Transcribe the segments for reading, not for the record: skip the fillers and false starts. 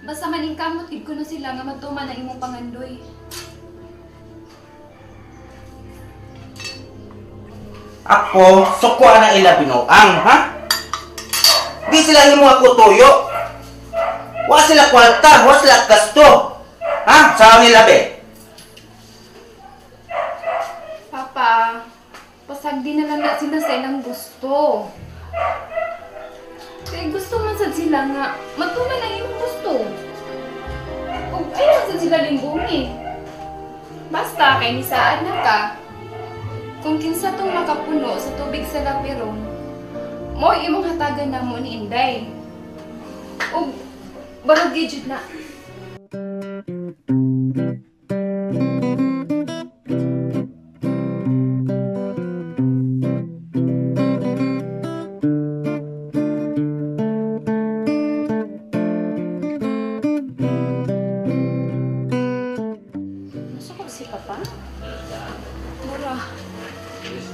Basta maning kamot, gid ko na sila nga matuman ang imong pangandoy. Ako, sukwa na ila binuang, ha? Di sila himo ako tuyo. Wa sila kwarta, wa sila gasto. Ha? Sa nila be? Papa, pasagdi na lang na sila sa ilang gusto. Kaya gusto man sad sila nga, matuman ang imong gusto. O ayaw sad sila linggumi. Basta kay nisaan na ka. Kung kinsa tong makapuno sa tubig sa lapirong, mo imong hatagan na mo ni Inday. O barog gidjud na. Masukog si Papa? Mura.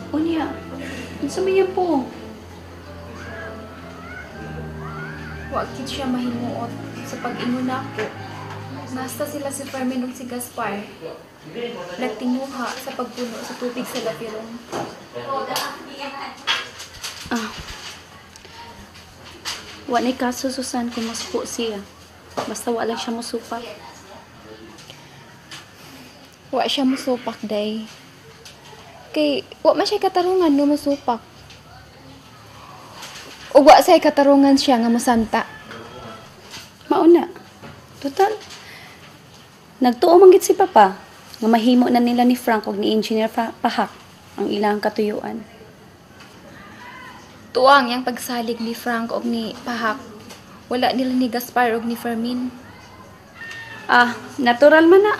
Unya, unsa man yan po? Wa gid siya mahimuot sa pag-ingon nako. Nasta sila si Fermin ug si Gaspar. Nagtinguha sa pagpuno sa tubig sa lapirong. Ah. Wa ni kaso Susan kung masuko siya. Basta wala siya musupak. Wa siya musupak, day. Kay, wa man siya katarungan no musupak. O wa siya katarungan siya nga musanta. Mauna. Total. Nagtuo man gid si Papa nga mahimo na nila ni Frank ug ni Engineer Pahak ang ilang katuyuan. Tuwang yang pagsalig ni Frank ug ni Pahak. Wala nila ni Gaspar ug ni Fermin. Ah, natural man na.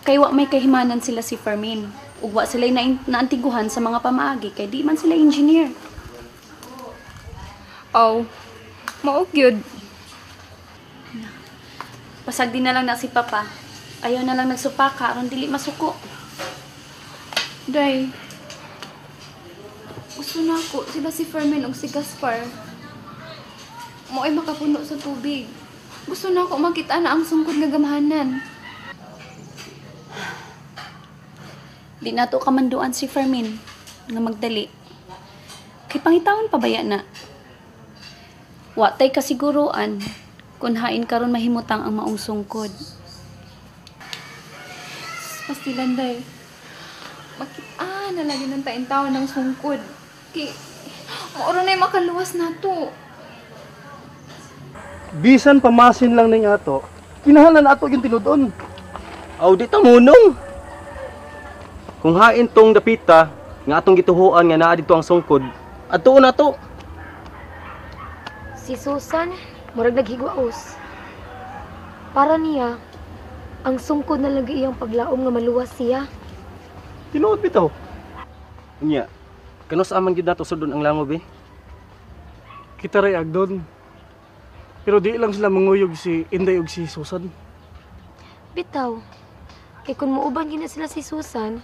Kay wa may kahimanan sila si Fermin. Ug wa sila naantiguhan sa mga pamaagi kay di man sila engineer. Oh, mao gyud. Pasagdi na lang na si Papa. Ayaw na lang nagsupaka aron dili masuko. Day, gusto na ako sila si Fermin ug si Gaspar. Mo ay makapuno sa tubig. Gusto na ako makita na ang sungkod nga gamahanan. Di nato kamanduan si Fermin nga magdali. Kay pangitawon pa baya na. Wa tay kasiguruan kung hain karon mahimutang ang maong sungkod. Pastilan, day. Makita na lagi ng taon ng sungkod. Kay, mauro na yung makaluwas na to. Bisan pamasin lang ning ato, kinahanglan ato yung tinudon. Aw di ta munong. Kung hain tong dapita nga atong gituhuan nga naa dito ang sungkod, adto na to. Si Susan, murag naghigwaos. Para niya, ang sungkod na lagi iyang paglaom nga maluwas siya. Tinuod bitaw. Unya, kanus aman gid nato sudon ang langob eh. Kita ray agdon. Pero di lang sila manguyog si Inday ug si Susan. Bitaw, kay kung muuban gina sila si Susan,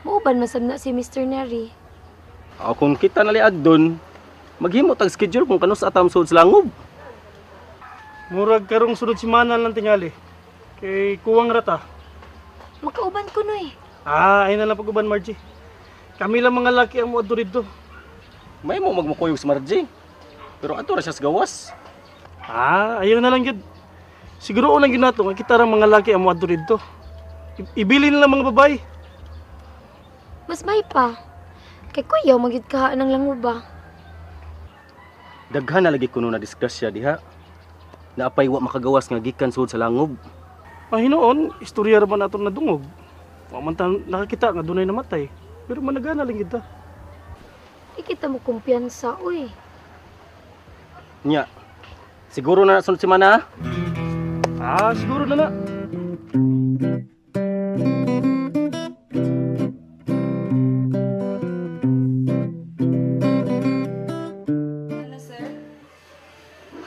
muuban masab na si Mr. Neri. Aw kung kita nali agdon, maghimo tag schedule kung kanus atam sud sa langob. Murag karong sunod semana lang tingali. Kay kuwang rata. Magkauban ko no eh. Ay na lang pag-uban, Margie. Kami lang mga laki ang muadto dito. May mo magmukuyog sa Margie. Pero ato ra siya sa gawas. Ayaw na lang yun. Siguro lang yun nato nga kita rang mga laki ang muadto dito. Ibili nila mga babae. Mas may pa. Kay kuyaw magid ka ng languba. Daghan na lagi kuno na disgrasya diha. Naapay wa makagawas nga gikan sud sa langob. Hinoon, istorya ra man aton nadungog. Wa man ta nakakita nga dunay namatay. Pero managana lang kita. Di kita mo kumpiyansa, uy. Nya. Siguro na sunod semana. Siguro na na.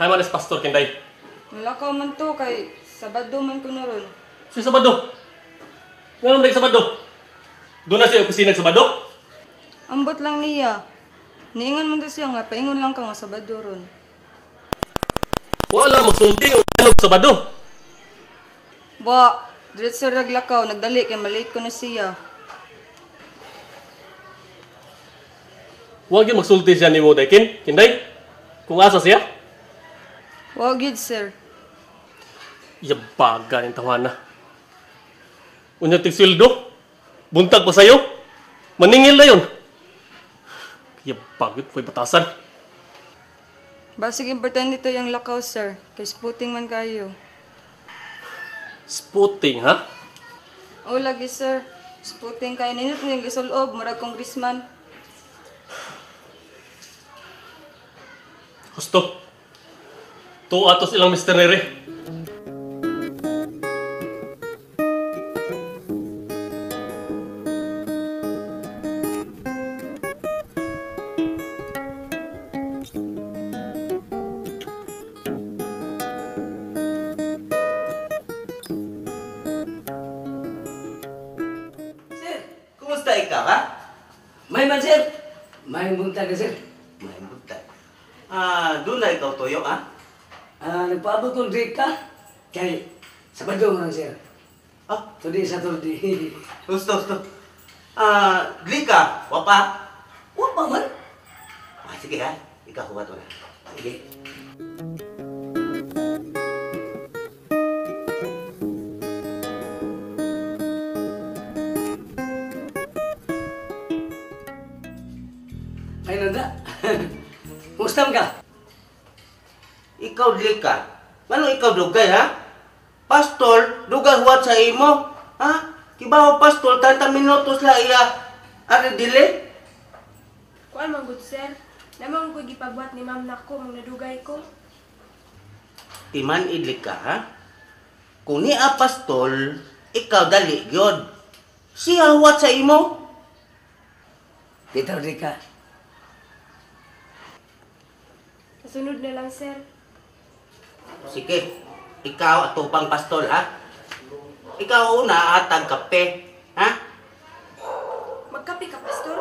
Hay manis Pastor Kenday. Nalakaw man to kay Sabado man ko na ron. Si Sabado. Ngayon na Sabado. Doon na siya opisina sa Sabado. Ambot lang niya. Niingon man to siya nga, paingon lang ka nga Sabado ron. Wala magsulti o ano Sabado. Ba, diretso naglakaw, nagdali kay malate ko na siya. Huwag yung magsulti siya ni mo, Daikin. Kinday, kung asa siya. Wa gid sir. Yabaga yung tawana. Unya tigsildo. Buntag pa sa'yo. Maningil na yun. Yabagit, may batasan. Basig importante ito yung lakaw sir. Kay spooting man kayo. Spooting, ha? O lagi sir. Spooting kayo ninyo yung isulob, murag congressman. Gusto. To atos ilang Mr. Nere. Sir, kumusta ikaw, ha? May man, sir. May buntag ka, sir. May buntag. Doon na ikaw tuyo, ha? Nagpaabot kong drink ka. Kaya, Sabado mo lang, sir. Ah, Today, Saturday. gusto. Gli ka, wapa? Wapa man. Sige, ha? Ikaw huwag na. Sige. Ay, nanda. Mustam ka? Ikaw dili ka. Ngano ikaw dugay, ha? Pastor, dugay huwat sa imo. Ha? Kibaw pastor, 30 minutos la iya. Ari dili? Kuan man gud sir. Lamang ko gipagbuhat ni ma'am nako mong nadugay ko. Timan idli ka, ha? Kung ni apostol, ikaw dali gyud. Siya huwat sa imo. Bitaw di ka. Kasunod na lang sir. Sige, ikaw atupang pastol, ha? Ikaw una atag kape, ha? Magkape ka pastor?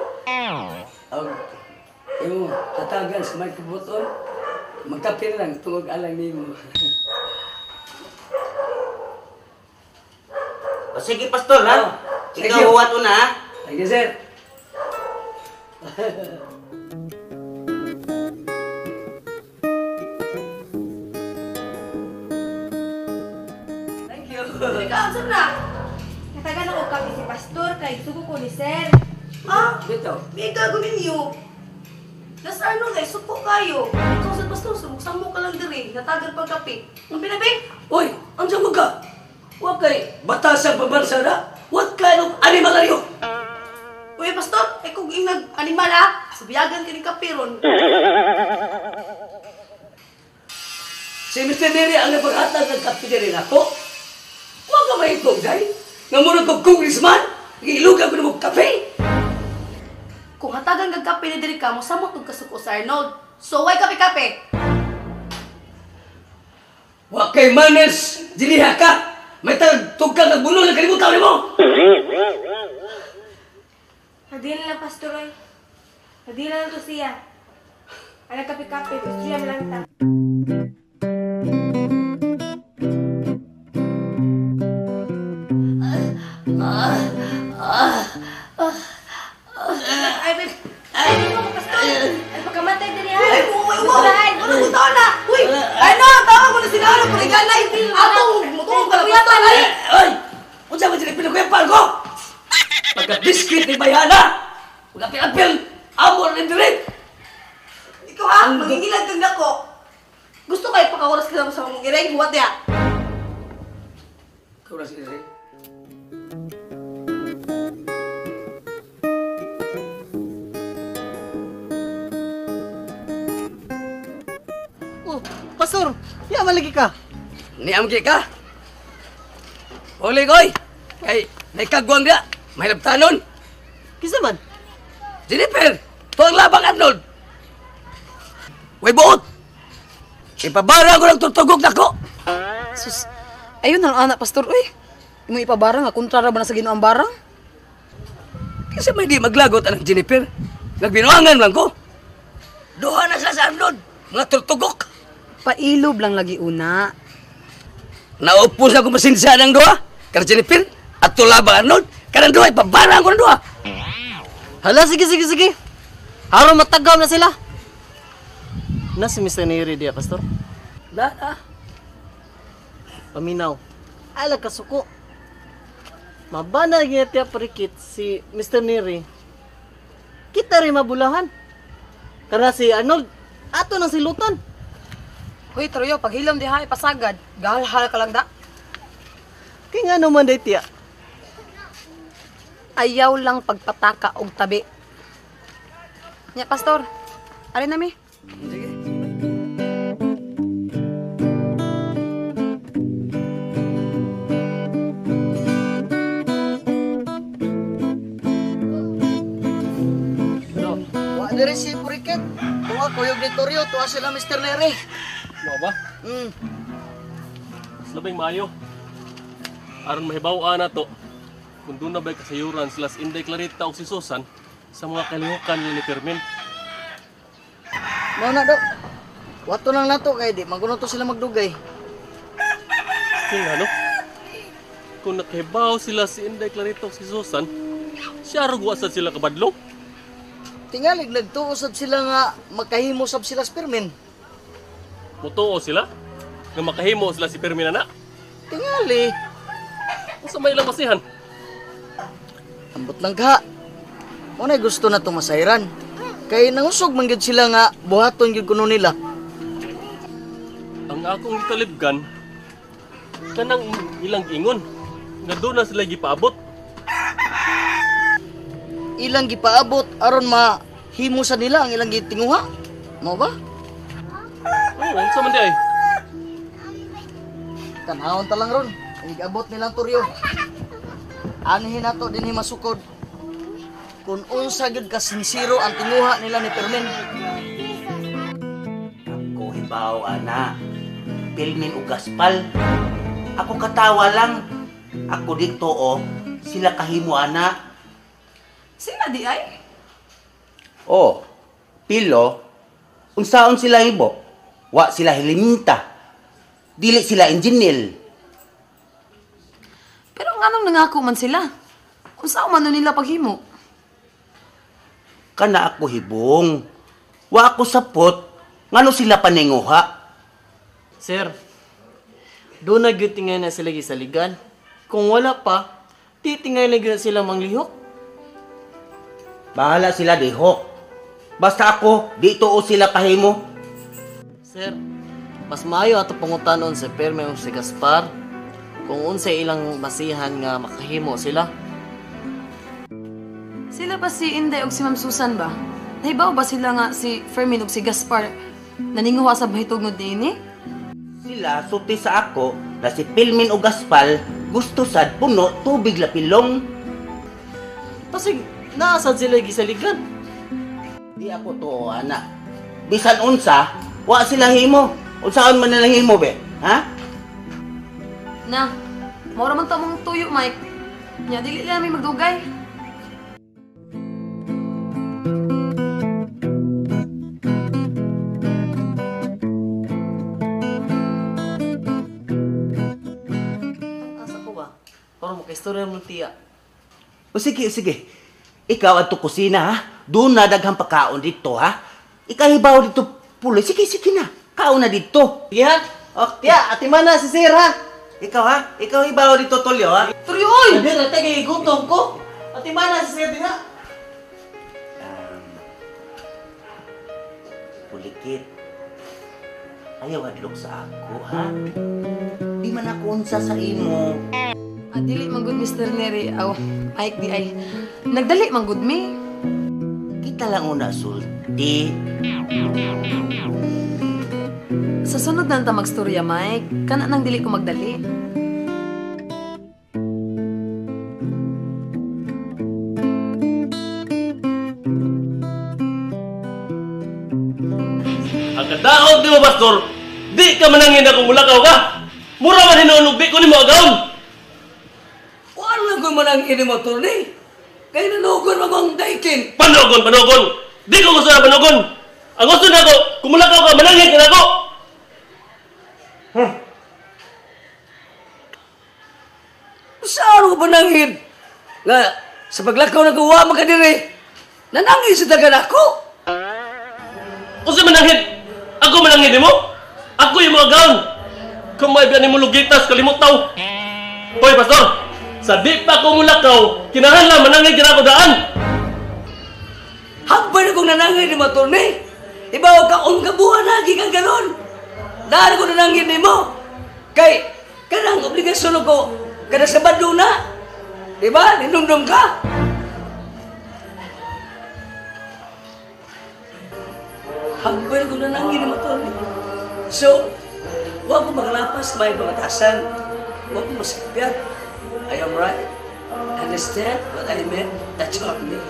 Yung tatagan sa may kubuton, magkape lang, tungog alang ni mo. O sige, pastol, ha? Sige. Ikaw huwat una, ha? Thank you, sir. Thank you. Ikaw, sir na! Natagan ako kami si pastor kay sugo ko ni sir. Bitaw. Biga ko ninyo. Nasa ano guys, supo kayo. Ikaw sa pastor, sumuksan mo ka lang diri. Natagal pagkapi. Ang pinabing? Uy, ang mo ka? Huwag kay batasang pambansa na. What kind of animal are you? Uy, pastor, ay kung inag animal ha. Subiyagan ka ni kapiron. Si Mr. Neri ang napaghatag ng kape rin ako. Huwag ka mahitog, day. Namunod ko congressman. Ilugan ko na mo kape. Kung hatagan kag kape ni diri ka mo samot og kasuko sa Arnold. So why kape-kape? Huwag kay manners. Diliha ka. May tugkang nagbuno na kalimutan mo. Hadi na lang pastor ay. Hadi na lang to siya. Ana kape-kape, gusto siya lang ta. Ay, pastor. Ay pagkamatay din niya. Ay, uy, ano mo na? Uy, ano, tawa ko na sinara ko ni ganay. Atong mutong kalapatan ay. Ay! Unsa man sila pinakuyapal ko? Pagka-biscuit ni Bayana! Pagka-pinapil! Amor ng direct! Ikaw ha, mangingilag kang nako. Gusto kayo pakawaras ka sa mong ireng, huwat ya. Kau na sila rin. Oh, pastor, yaman lagi ka. Niamgi ka? Uli koy! Kay, naikagwang dia! May labtanon! Kisa man? Jennifer! Tuwang labang Arnold! Way buot! Ipabara ko ng tutugog na ko! Sus, ayun ang anak pastor, uy. Imo ipabarang nga kontrara ba na sa Ginoong barang? Kasi may di maglagot ang Jennifer. Nagbinuangan lang ko. Duha na sila sa Arnold! Mga tutugok! Pailob lang lagi una. Naupos ako masinsa ng duha. Karena Jennifer at tulaba Arnold. Karena duha, ipabara ako ng duha. Hala, sige. Harap matagaw na sila. Na si Mr. Neri dia, Pastor? Na. Paminaw. Alag kasuko. Mabana niya tiya parikit si Mr. Neri. Kita rin mabulahan. Karena si Arnold, ato nang silutan. Hoy, Troyo, paghilom di ha, pasagad. Gahal-hal ka lang da. Kaya nga naman day tiya. Ayaw lang pagpataka og tabi. Nya, Pastor, alin na mi? Sige. Wa diri si Purikit. Tuwa kuyog ni Toryo, tuwa sila Mr. Neri. Ano ba? Mas labing maayo. Aron mahibaw na to. Kung doon na ba'y kasayuran sila si Inday Clarita o si Susan sa mga kalihukan ni Fermin. Mao na do. Wato lang nato kay di maguno to sila magdugay. Kaya ano? Kung nakahibaw sila si Inday Clarita o si Susan, siya rugwa sa sila kabadlong. Tingalig nagtuo sab sila nga makahimo sab sila spermin. Mutuo sila nga makahimo sila si Fermin na. Tingali. Kung sa may ilang masihan. Ambot lang ka. Mo na gusto na to masayran. Kay nangusog man gyud sila nga buhaton gyud kuno nila. Ang akong gitalibgan kanang ilang ingon nga doon na sila gipaabot. Ilang gipaabot aron mahimo sa nila ang ilang gitinguha. Mao ba? Oo, sa man di ay. Kanahon ta lang ron. Igabot nilang Toryo. Anhin nato dinhi masukod. Kung unsa gyud ka sinsiro ang tinguha nila ni Fermin. Ako hibaw, ana. Pilmin o gaspal. Ako katawa lang. Ako dito, sila kahimo, ana. Sila di ay? Oh, pilo. Unsaon sila hibo? Wa sila hiliminta. Dili sila engineer. Pero nganong nangako man sila? Unsa man nila paghimo? Kana ako hibong. Wa ako sapot. Ngano sila paninguha? Sir, doon na gyud tingay na sila gisaligan. Kung wala pa, titingay na gyud sila manglihok. Bahala sila dihok. Basta ako, dito o sila kahimo. Sir, mas maayo ato pangutanon si Fermin o si Gaspar kung unsay ilang masihan nga makahimo sila. Sila ba si Inday ug si Ma'am Susan ba? Nahibaw ba sila nga si Fermin ug si Gaspar naninguha sa bahitugod niini? Sila suti sa ako na si Pilmin o Gaspal gusto sad puno tubig lapilong. Pasig, naasad sila gisaligan. Di ako to, anak. Bisan unsa, wa sila himo. Unsaon man nila himo, be? Ha? Na, maura man tamong tuyo, Mike. Nya, dili lang may magdugay. Asa ko ba? Para mo kaistorya mo tiya. O sige, sige. Ikaw at kusina, ha? Doon na daghang pagkaon dito, ha? Ikahibaw dito, puloy. Sige, sige na. Kaon na dito. Sige ha? O, tiya, atiman na si Sir ha? Ikaw, ha? Ikaw hibaw dito, Tulyo, ha? Tuloy, oy! Hindi na, tagay, gutom ko. Atiman na si Sir din ha? Pulikit. Ayaw hadlok sa ako, ha? Di man ako unsa sa imo. Dili man gud Mr. Neri, aw, Mike di ay. Nagdali man gud mi. Kita lang una sulti. Sa sunod na ta magstorya, Mike. Kana nang dili ko magdali. Ang kadaog di mo, Pastor, di ka manangin akong mulakaw ka. Mura man hinunog, di ko ni mo agawon. Wala ko manang ini motor ni. Kaya nanugon mo ang daikin. Panogon, panogon. Di ko gusto na panogon. Ang gusto na ako, kung mulakaw ka, manangin ka na ako. Saan ko panangin? Nga, sa paglakaw na gawa mga diri, nanangin sa tagan ako. Kasi manangin! Ako manangin mo? Ako yung mga gaon! Kung may biyan mo lugitas, kalimutaw! Hoy, pastor! Sa di pa ako mulakaw, kinahanglan manangin ka na ako daan! Hambay na kong nanangin ni Matorne. Ibaw ka kabuhan lagi kang ganon. Dahil ko nanangin ni mo. Kay, kanang obligasyon ko, kada Sabado na. Diba? Ninumdum ka. Hambay na kong nanangin ni Matorne. So, huwag ko maglapas may pangatasan. Huwag ko masakpiat. I am right. Understand what I meant? That's what I mean.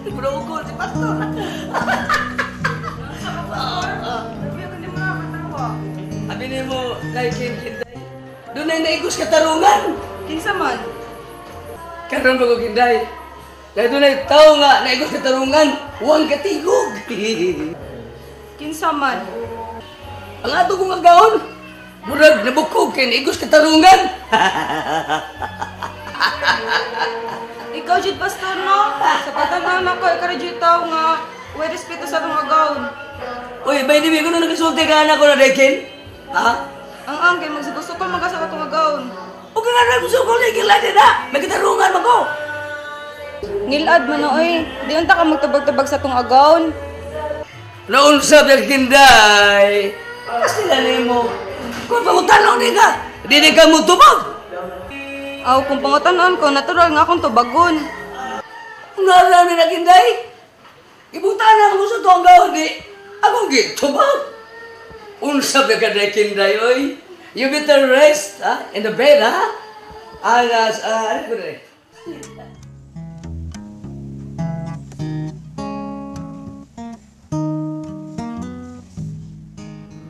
Nagulog-ugol si Pastor. Abinin mo, kay Kinday. Doon ay naigos katarungan. Kinsa man? Karon ba ko Kinday? Kaya doon ay tao nga naigos katarungan. Huwag katigog. Kinsa man? Ang ato kong agaon. Murag nabukog kay naigos katarungan. Ikaw, Jud Pastor, no? Sa pagtanaw na ko, ikaw Jud tao nga, way respeto sa itong agaon. Uy, ba hindi ko na nagkasulti ka anak ko na Rekin? Ha? Ang angkin, magsigusok ko magkasa ka itong agaon. Huwag ka nga nagkasulti ka lagi na. May katarungan mo ko. Ngilad man na, oy. Di unta ka magtabag-tabag sa itong agaon. Naunsab yung Kinday. Kasi nalay mo. Kung pangutanaw ni ka, hindi ka mo tubag. Aw, kung pangutanon ko, natural nga akong tubagon. Nalala na Kinday. Ibutana mo sa itong agaon, di. Akong gitubag. Unsab na ka na Kinday, oy. You better rest, ha? In the bed, ha? Alas, ano ko na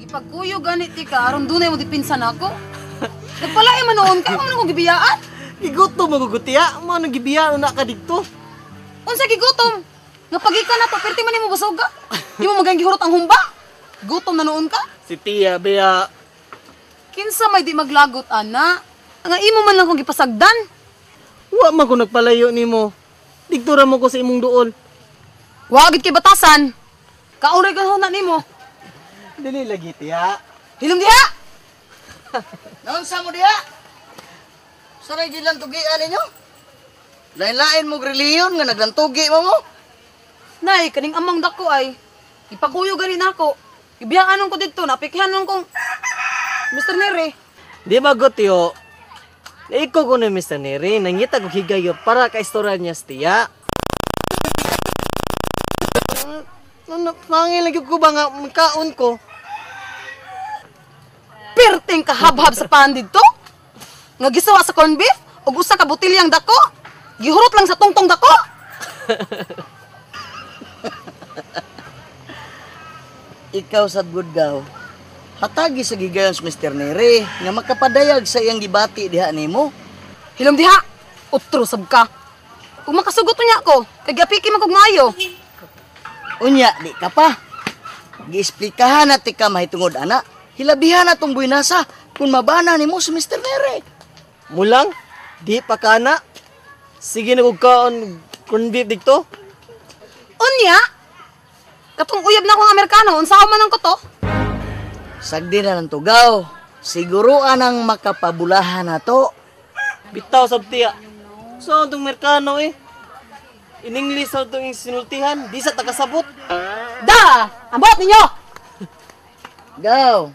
Ipagkuyo ganit ti ka, aron dunay mo dipinsan ako. Nagpalay man noon ka, ano kong gibiyaan? Gigutom mo gugutiya, mo nang gibiyaan na ka dito. Unsa gigutom? Nga pagika na to, perti man nimo basog ka. Di mo magang gihurot ang humba. Gutom na noon ka. Si Tia, Bea. Kinsa may di maglagot, ana? Nga imo man lang kong gipasagdan. Wa man ko nagpalayo nimo. Digtura mo ko sa imong duol. Wagid kay batasan. Kauray ka na nimo. Dili lagi, Tia. Hilom diha! Naunsa mo diha? Saray di lang tugian ninyo? Lain-lain mo reliyon nga naglantugi mo. Nay, kaning amang dako ay ipakuyo ganin ako. Ibiyaanon ko dito, napikihanon kong Mr. Neri. Di ba gotyo? Naiko ko na Mr. Neri, nangita ko higayo para ka istorya niya sa Tia. Mangin lagi ko ba nga makaon ko? Perting kahabhab sa pandid to? Nga gisawa sa corn beef? O usa ka botilyang dako? Gihurot lang sa tungtong dako? Ikaw sad good daw. Hatagi sa gigayon sa Mr. Neri nga makapadayag sa iyang gibati diha nimo. Hilom diha, utro sab ka. Kung makasugot niya ako, kay gapiki man kog maayo. Unya, di ka pa. Giesplikahan na ti ka mahitungod ana. Hilabihan na tong buinasa kung mabana nimo si Mr. Neri. Mulang, di pa kana. Sige na kog kaon corn beef dito. Unya, katong uyab na akong Amerikano, unsa man ang koto? Sagdi na ng tugaw. Siguruan ang makapabulahan na to. Bitaw sab Tia. So itong Merkano eh. In English sa itong sinultihan, di sa tagasabot. Da! Ambot ninyo! Gaw,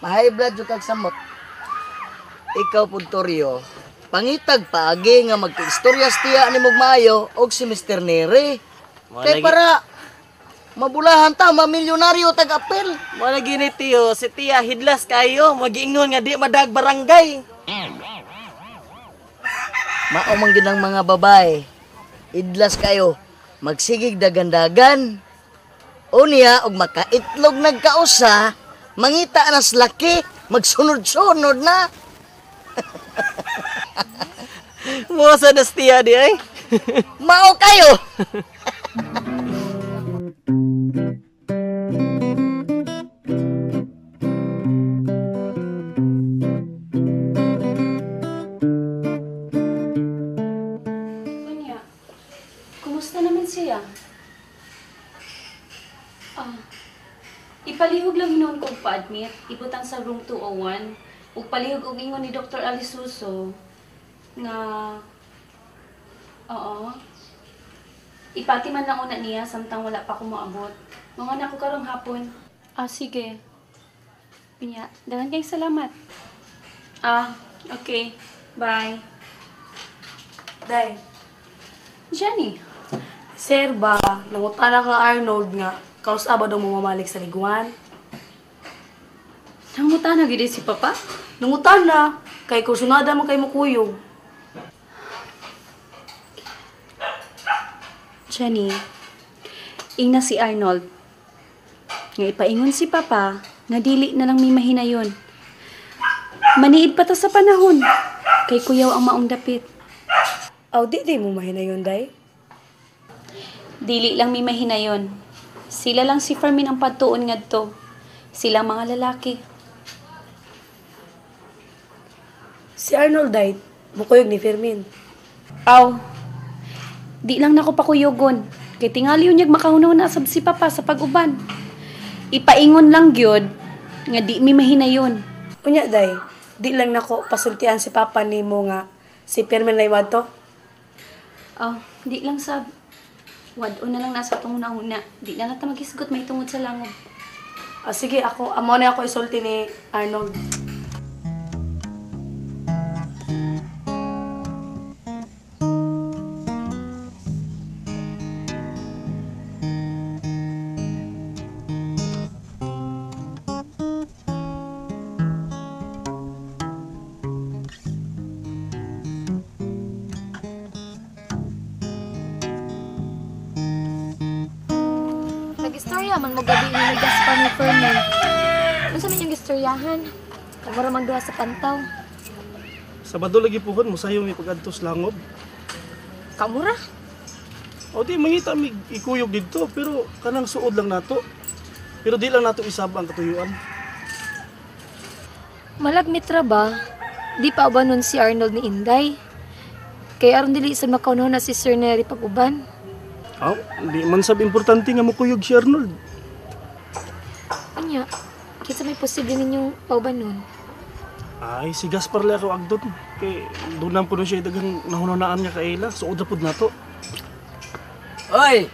ma-high blood yung kagsamot. Ikaw, Puntorio, pangitag paagi nga magka-istorya Tia ni Mugmayo og si Mr. Neri. Kaya para mabulahan ta, mamilyonaryo tag-apel. Wala gini Tiyo, si Tia hidlas kayo, mag-iingon nga di madag barangay. Maomang ginang mga babae. Idlas kayo, magsigig dagan-dagan. Unya, og makaitlog nagkausa, mangita anas laki, magsunod-sunod na. Muasa na Tia di ay. Mao kayo! siya? Ipalihog lang hinuon kong pa-admit. Ibutang sa room 201. Ug palihog og ingon ni Dr. Alisuso nga oo. Ipati man lang una niya samtang wala pa ko moabot. Mga na ko karong hapon. Sige. Pinya, dagan kayong salamat. Okay. Bye. Day, Jenny. sir ba, nangutana ka Arnold nga, kausaba daw mo mamalik sa liguan? Nangutan na gid si Papa? Nangutana, kay kursunada mo kay mukuyog. Jenny, ingna si Arnold. Nga ipaingon si Papa, nga dili na lang may mahinayon. Maniid pa ta sa panahon, kay kuyaw ang maong dapit. Di mo mahinayon, day? Dili lang may mahinayon. Sila lang si Fermin ang pagtuon ngadto. Sila mga lalaki. Si Arnold, day, mukuyog ni Fermin. Di lang nako pakuyogon. Kay tingali unyag makahunaw na sab si Papa sa pag-uban. Ipaingon lang gyud nga di mi mahinayon. Unya, day, di lang nako pasultian si Papa nimo nga si Fermin laywad to? Di lang sab. Wad-o na lang nasa tong una. Di na nata magisgot may tungod sa langob. Sige, amo na ako isulti ni Arnold. Nag-istorya man mo gabi ni Gaspar ni Fermin. Ano sa yung gistoryahan? Kamura man duha sa pantaw. Sabado lagi puhon mo sayo mi pag-adtos langob. Kamura? Di mangita mi ikuyog dito pero kanang suod lang nato. Pero di lang nato isaba ang katuyuan. Malagmitra ba? Di pa ba nun si Arnold ni Inday? Kaya aron dili sa makaunaw na si Sir Neri pag-uban. Di man sab importante nga mukuyog si Arnold. Anya, kinsa may posible ninyong pauban nun? Si Gaspar lang ako agdon. Kay doon po siya dagang nahunanaan niya kaila. Suod na po na to. Oy!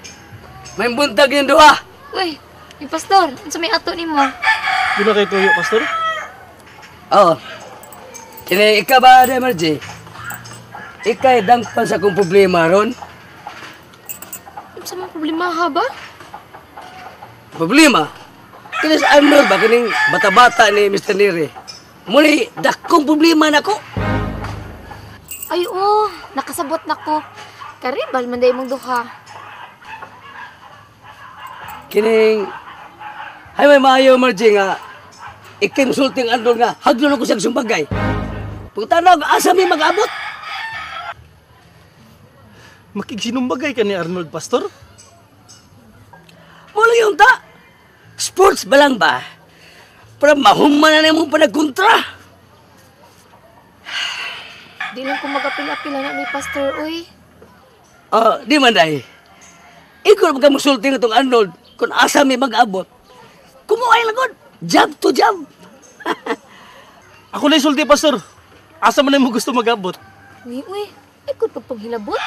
May buntag yung duha! Uy, may pastor, ano sa may ato ni mo? Di na kayo tuyo, Pastor? Kini ikaw ba, Demarji? Ikay dangpan sa kong problema ron? Ano sa mga problema ha ba? Problema? Kini sa Arnold ba? Kining bata-bata ni Mr. Neri. Muli, dakong problema na ko. Ay, nakasabot na ko. Karibal, manday mong duha. Kining... Hay may maayo, Margie, nga ikinsulting Arnold nga haglon ako siyang sumbagay. Pagtanaw, asa may mag-abot? Makigsinumbagay ka ni Arnold, Pastor? Mula yung ta. Sports ba lang ba? Para mahuman na mong panagkontra. Di lang ko mag-apil-apil na ni Pastor, uy. Di man dahi. Ikaw na magkamusulting itong Arnold kung asa may mag-abot. Kumuhay lang kon. Job to job. Ako na isulti, Pastor. Asa man na mo gusto mag-abot? Uy, ay kung pagpanghilabot.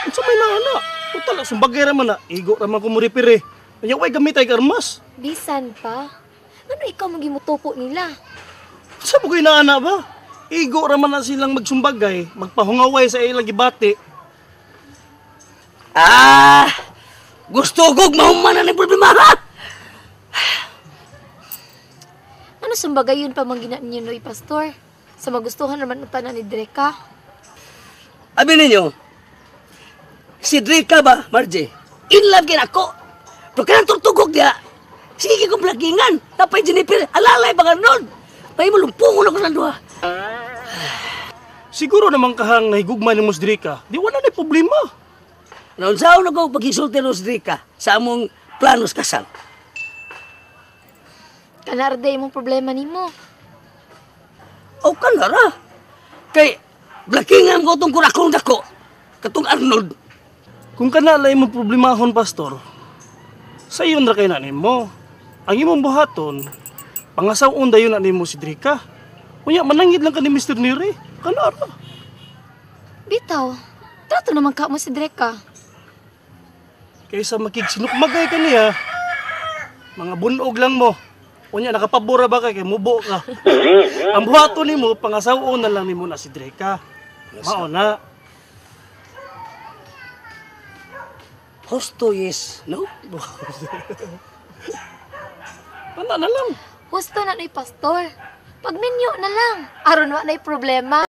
Ano sa may naana? Total, sumbagay raman na. Igo raman ko mo repair eh. Kanya way gamitay karmas. Bisan pa. Ano ikaw magimutopo nila? Sa bugay na ana ba? Igo raman na silang magsumbagay, magpahungaway sa ilang gibati. Gusto kong mahumanan ng problema ha? Ano sumbagay yun pa manggina ninyo noy, Pastor? Sa magustuhan naman ng tanan ni Dreka? Abi ninyo, si Dreka ba, Margie? In love kin ako. Pero kanang tutugog niya. Sige kong blakingan. Tapay Jennifer, alalay bang Arnold. May malumpungon ako ng duha. Siguro naman kahang nahigugma ni Musdrika. Di wala na problema. Noon saan ako pag-isulti ng Dreka sa among planos kasal. Kanarday mong problema ni mo. Kanara. Kay blakingan ko itong kurakong dako. Katong Arnold. Kung kanalay mo problemahon, pastor, sa iyon ra kay na nimo. Ang imong buhaton, pangasaw-on dayon na nimo si Drika. Unya manangid lang ka ni Mr. Neri. Kanara. Bitaw, dato naman ka mo si Dreka. Kaysa makigsinukmagay ka niya, mga bunog lang mo. Unya nakapabura ba kay mubo ka. Ang buhaton nimo pangasaw-on na lang nimo na si Drika. Mao na. Husto yes, no? Pana na lang. Gusto na ni pastor. Pag ninyo na lang. Aron wa na'y problema.